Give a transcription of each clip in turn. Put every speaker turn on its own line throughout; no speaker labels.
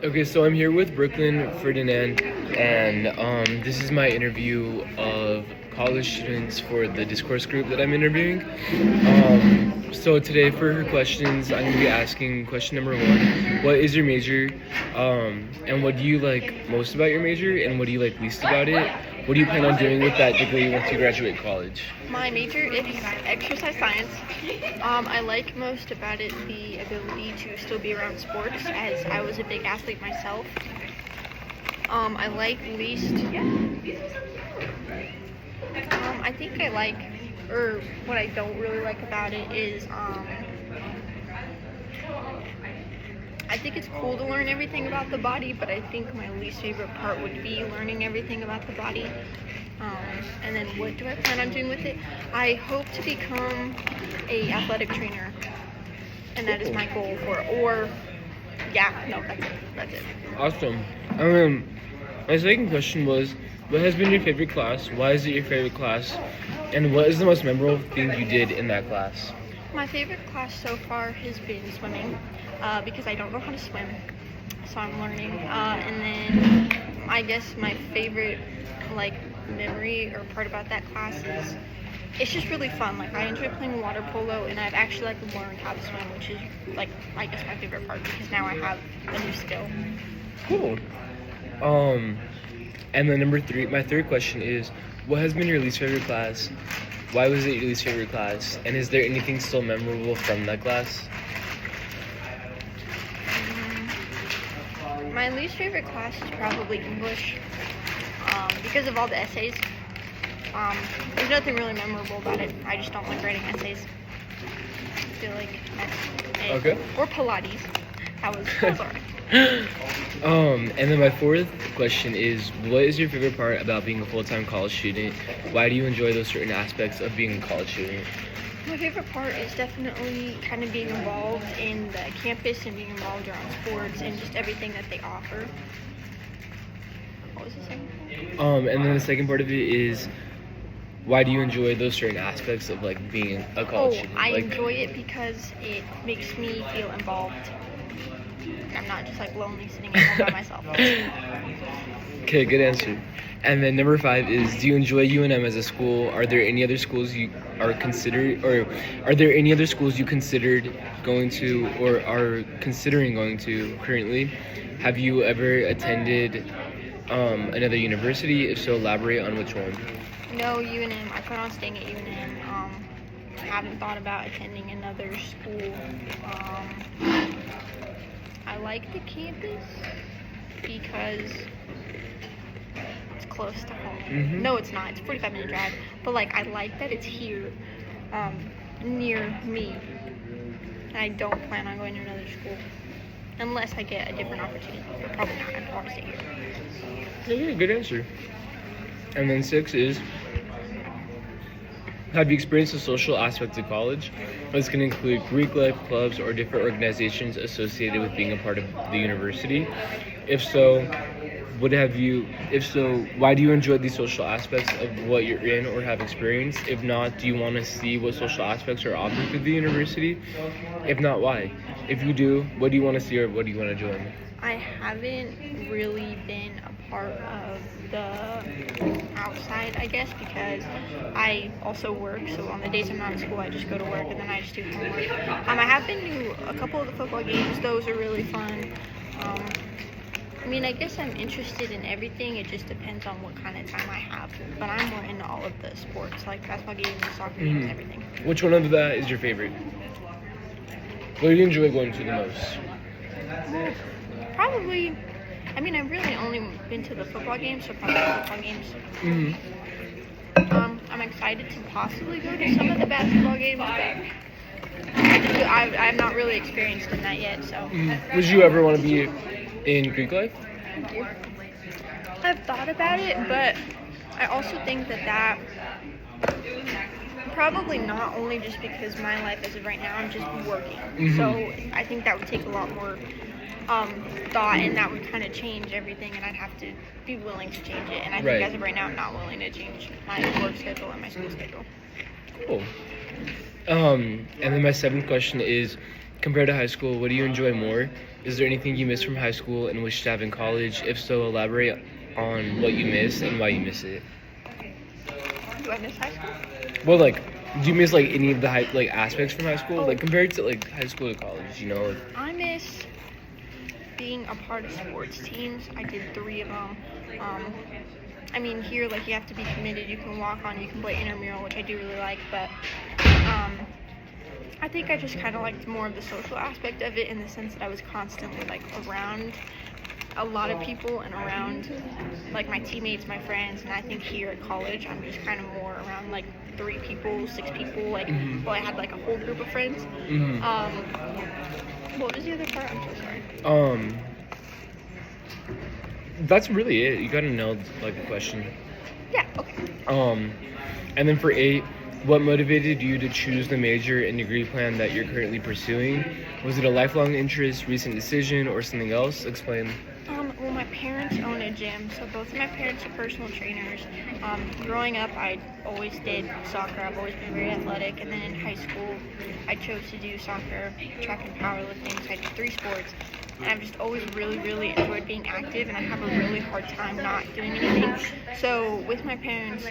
Okay, so I'm here with Brooklyn Ferdinand, and this is my interview of college students for the discourse group that I'm interviewing. So today for her questions, I'm gonna be asking question number one: what is your major, and what do you like most about your major, and what do you like least about it? What do you plan on doing with that degree once you graduate college?
My major is exercise science. I like most about it the ability to still be around sports, as I was a big athlete myself. I like least. I think I like, or what I don't really like about it is, I think it's cool to learn everything about the body, but I think my least favorite part would be learning everything about the body. And then what do I plan on doing with it? I hope to become a athletic trainer, and that is my goal for it. Or, yeah, no, that's it.
Awesome. My second question was, what has been your favorite class? Why is it your favorite class? And what is the most memorable thing you did in that class?
My favorite class so far has been swimming, because I don't know how to swim, so I'm learning. And then I guess my favorite memory or part about that class is it's just really fun. Like, I enjoy playing water polo, and I've actually learned how to swim, which is I guess my favorite part, because now I have a new skill.
Cool. And then number three, my third question is, what has been your least favorite class? Why was it your least favorite class? And is there anything still memorable from that class?
My least favorite class is probably English, because of all the essays. There's nothing really memorable about it. I just don't like writing essays. I feel like that's it.
Okay.
Or Pilates. That was alright.
And then my fourth question is, what is your favorite part about being a full-time college student? Why do you enjoy those certain aspects of being a college student?
My favorite part is definitely kind of being involved in the campus and being involved around sports and just everything that they offer. What was the second part?
And then the second part of it is, why do you enjoy those certain aspects of being a college student?
I enjoy it because it makes me feel involved. I'm not just lonely sitting at home by myself.
Okay, good answer. And then number five is, do you enjoy UNM as a school? Are there any other schools you are considered, or are there any other schools you considered going to or are considering going to currently? Have you ever attended another university? If so, elaborate on which one.
No, UNM. I plan on staying at UNM. I haven't thought about attending another school. I like the campus because it's close to home.
Mm-hmm.
No, it's not. It's a 45-minute drive. But I like that it's here, near me. And I don't plan on going to another school unless I get a different opportunity. But probably not. I want to stay here.
Yeah, good answer. And then six is, have you experienced the social aspects of college? This can include Greek life, clubs, or different organizations associated with being a part of the university. If so, why do you enjoy these social aspects of what you're in or have experienced? If not, do you want to see what social aspects are offered through the university? If not, why? If you do, what do you want to see or what do you want to join?
I haven't really been a part of the outside, I guess, because I also work. So on the days I'm not in school, I just go to work and then I just do homework. I have been to a couple of the football games. Those are really fun. I guess I'm interested in everything. It just depends on what kind of time I have. But I'm more into all of the sports, like basketball games, soccer games, everything.
Which one of that is your favorite? What do you enjoy going to the most?
Probably, I've really only been to the football games, so probably the football games.
Mm-hmm.
I'm excited to possibly go to some of the basketball games, but I'm not really experienced in that yet, so.
Would you ever want to be in Greek life?
Thank you. I've thought about it, but I also think that probably not, only just because my life as of right now, I'm just working.
Mm-hmm.
So I think that would take a lot more thought, and that would kind of change everything, and I'd have to be willing to change it. And I think as of right now, I'm not willing to change my work schedule and my school schedule.
Cool. And then my seventh question is, Compared to high school, what do you enjoy more? Is there anything you miss from high school and wish to have in college? If so, elaborate on what you miss and why you miss it.
Do I miss high school?
Well, like, do you miss like any of the aspects from high school,
Oh.
like compared to like high school to college? You know, like,
I miss being a part of sports teams. I did 3 of them. I mean, here, like, you have to be committed. You can walk on, you can play intramural, which I do really like, but I think I just kind of liked more of the social aspect of it, in the sense that I was constantly, like, around a lot of people and around, like, my teammates, my friends. And I think here at college, I'm just kind of more around, like, 3 people, 6 people, like, well, I had, like, a whole group of friends. What was the other part? I'm so sorry.
That's really it. You gotta know like the question.
Yeah, okay.
And then for 8, what motivated you to choose the major and degree plan that you're currently pursuing? Was it a lifelong interest, recent decision, or something else? Explain.
Well, my parents own a gym, so both of my parents are personal trainers. Growing up, I always did soccer. I've always been very athletic, and then in high school, I chose to do soccer, track and powerlifting, so I did 3 sports. And I've just always really, really enjoyed being active, and I have a really hard time not doing anything. So with my parents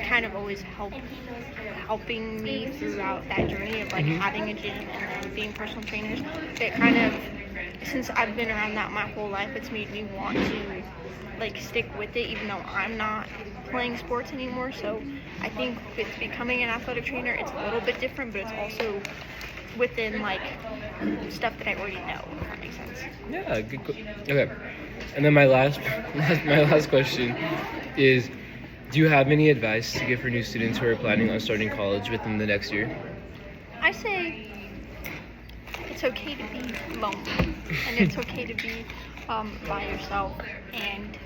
kind of always helping me throughout that journey of like having a gym and then being personal trainers, it kind of, since I've been around that my whole life, it's made me want to like stick with it, even though I'm not playing sports anymore. So I think with becoming an athletic trainer, it's a little bit different, but it's also within like stuff that I already know, if that makes sense.
Yeah, good. Okay, and then my last question is: do you have any advice to give for new students who are planning on starting college within the next year?
I say it's okay to be lonely, and it's okay to be by yourself, and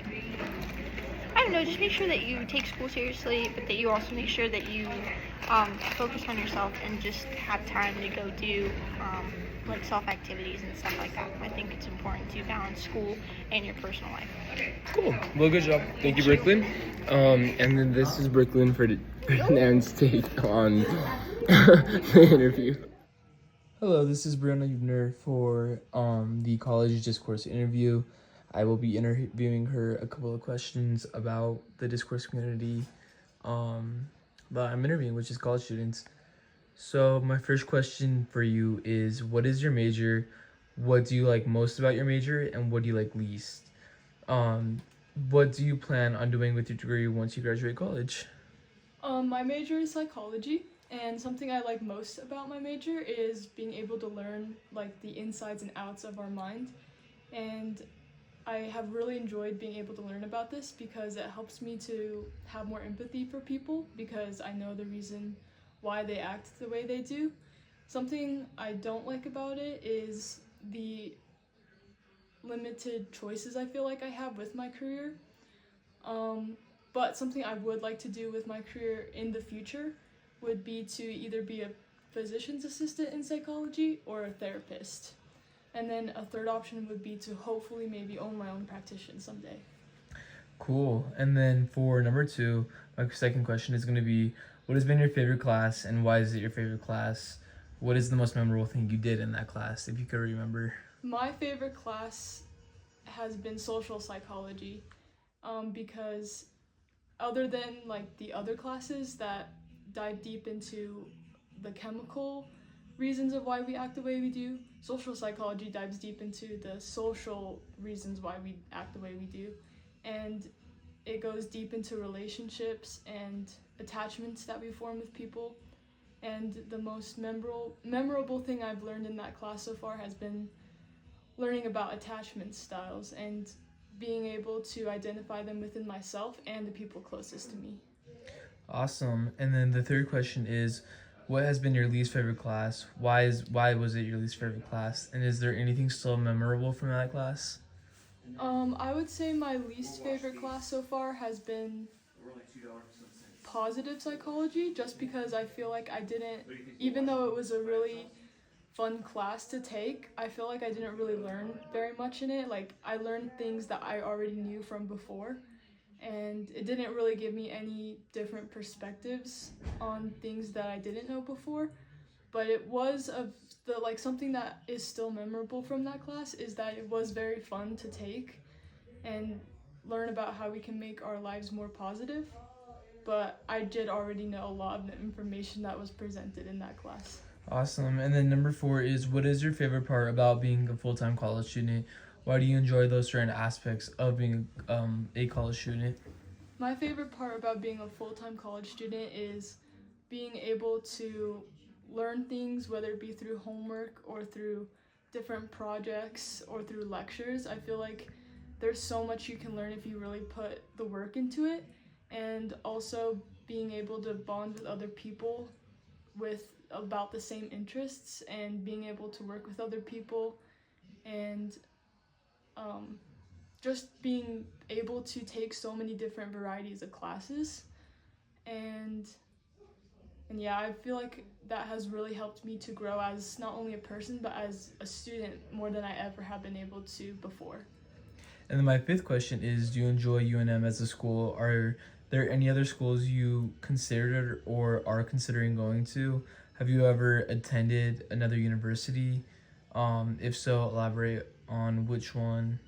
I don't know, just make sure that you take school seriously, but that you also make sure that you focus on yourself and just have time to go do like self-activities and stuff like that. I think it's important to balance school and your personal life.
Cool. Well, good job. Thank you, Brooklyn. And then this is Brooklyn for Nan's take on the interview. Hello, this is Brianna Hubner for the college discourse interview. I will be interviewing her a couple of questions about the discourse community that I'm interviewing, which is college students. So my first question for you is, what is your major? What do you like most about your major, and what do you like least? What do you plan on doing with your degree once you graduate college?
My major is psychology, and something I like most about my major is being able to learn like the insides and outs of our mind. And I have really enjoyed being able to learn about this because it helps me to have more empathy for people, because I know the reason why they act the way they do. Something I don't like about it is the limited choices I feel like I have with my career. But something I would like to do with my career in the future would be to either be a physician's assistant in psychology or a therapist. And then a third option would be to hopefully maybe own my own practitioner someday.
Cool. And then for number 2, my second question is going to be, what has been your favorite class, and why is it your favorite class? What is the most memorable thing you did in that class, if you could remember?
My favorite class has been social psychology, because other than like the other classes that dive deep into the chemical reasons of why we act the way we do, social psychology dives deep into the social reasons why we act the way we do. And it goes deep into relationships and attachments that we form with people. And the most memorable thing I've learned in that class so far has been learning about attachment styles and being able to identify them within myself and the people closest to me.
Awesome. And then the third question is, what has been your least favorite class? Why was it your least favorite class? And is there anything still memorable from that class?
I would say my least favorite class so far has been positive psychology, just because I feel like I didn't, even though it was a really fun class to take, I feel like I didn't really learn very much in it. Like, I learned things that I already knew from before, and it didn't really give me any different perspectives on things that I didn't know before. But it was of something that is still memorable from that class is that it was very fun to take and learn about how we can make our lives more positive. But I did already know a lot of the information that was presented in that class.
Awesome. And then number 4 is, what is your favorite part about being a full-time college student? Why do you enjoy those certain aspects of being a college student?
My favorite part about being a full-time college student is being able to learn things, whether it be through homework or through different projects or through lectures. I feel like there's so much you can learn if you really put the work into it, and also being able to bond with other people with about the same interests and being able to work with other people and just being able to take so many different varieties of classes. And yeah, I feel like that has really helped me to grow as not only a person but as a student more than I ever have been able to before.
And then my 5th question is, do you enjoy UNM as a school? Are there any other schools you considered or are considering going to? Have you ever attended another university? If so, elaborate on which one.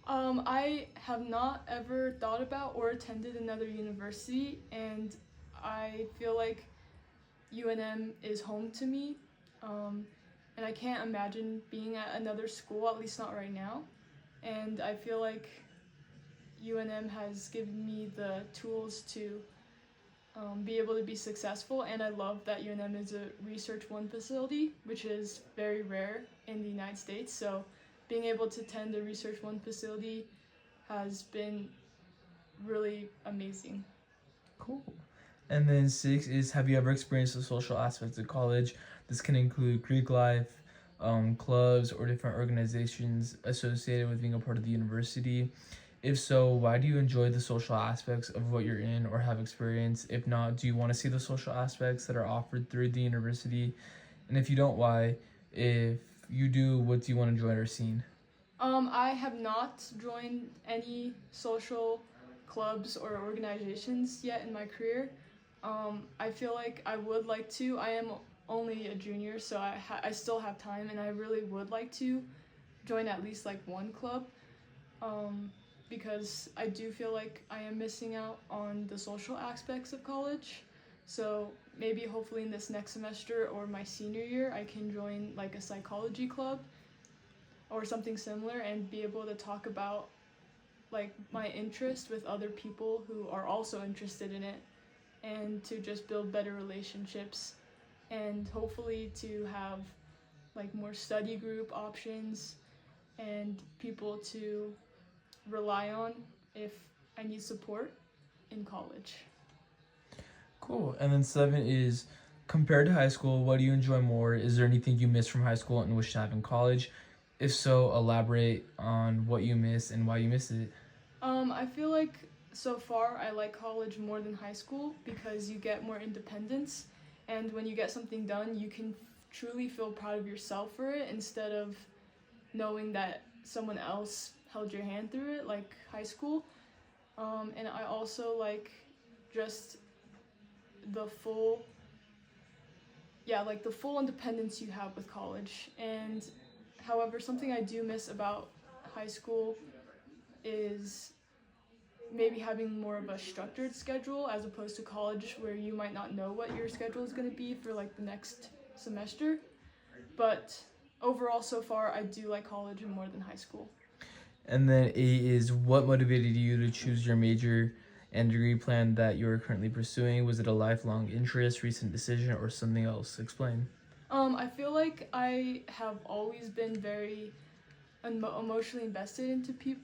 I have not ever thought about or attended another university, and I feel like UNM is home to me, and I can't imagine being at another school, at least not right now. And I feel like UNM has given me the tools to be able to be successful, and I love that UNM is a Research One facility, which is very rare in the United States. So being able to attend a Research One facility has been really amazing.
Cool. And then 6 is, have you ever experienced the social aspects of college? This can include Greek life, clubs, or different organizations associated with being a part of the university. If so, why do you enjoy the social aspects of what you're in or have experienced? If not, do you want to see the social aspects that are offered through the university? And if you don't, why? If you do, what do you want to join or seen?
I have not joined any social clubs or organizations yet in my career. I feel like I would like to. I am only a junior, so I still have time, and I really would like to join at least like one club, because I do feel like I am missing out on the social aspects of college. So maybe hopefully in this next semester or my senior year, I can join like a psychology club or something similar and be able to talk about like my interest with other people who are also interested in it, and to just build better relationships, and hopefully to have like more study group options and people to rely on if I need support in college.
Cool. And then 7 is, compared to high school, what do you enjoy more? Is there anything you miss from high school and wish to have in college? If so, elaborate on what you miss and why you miss it.
I feel like so far I like college more than high school because you get more independence, and when you get something done, you can truly feel proud of yourself for it instead of knowing that someone else held your hand through it like high school. And I also like just the full independence you have with college. And however, something I do miss about high school is maybe having more of a structured schedule as opposed to college, where you might not know what your schedule is going to be for like the next semester. But overall, so far, I do like college more than high school.
And then 8 is, what motivated you to choose your major and degree plan that you are currently pursuing? Was it a lifelong interest, recent decision, or something else? Explain.
I feel like I have always been very emotionally invested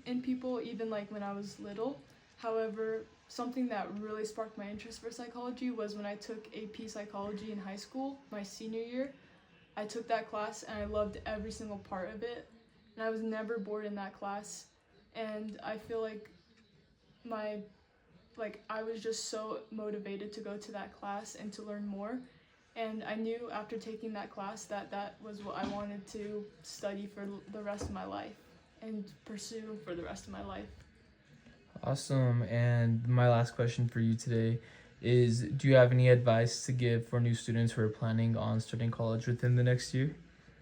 in people, even like when I was little. However, something that really sparked my interest for psychology was when I took AP psychology in high school, my senior year. I took that class and I loved every single part of it, and I was never bored in that class. And I feel like I was just so motivated to go to that class and to learn more. And I knew after taking that class that that was what I wanted to study for the rest of my life and pursue for the rest of my life.
Awesome. And my last question for you today is, do you have any advice to give for new students who are planning on starting college within the next year?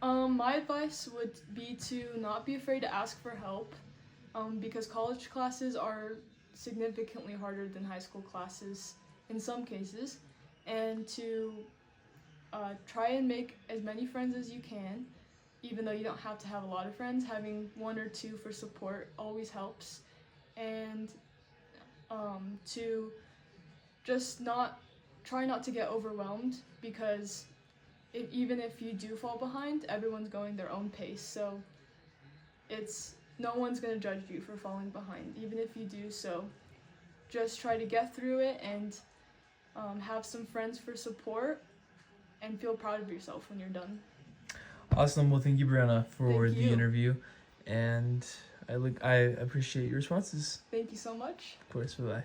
My advice would be to not be afraid to ask for help, because college classes are significantly harder than high school classes in some cases, and to try and make as many friends as you can, even though you don't have to have a lot of friends. Having one or two for support always helps, and to just try not to get overwhelmed, because even if you do fall behind, everyone's going their own pace, so no one's going to judge you for falling behind, even if you do. So just try to get through it, and have some friends for support, and feel proud of yourself when you're done.
Awesome. Well, thank you, Brianna, for
Thank
the
you.
interview, and I appreciate your responses.
Thank you so much.
Of course. Bye bye.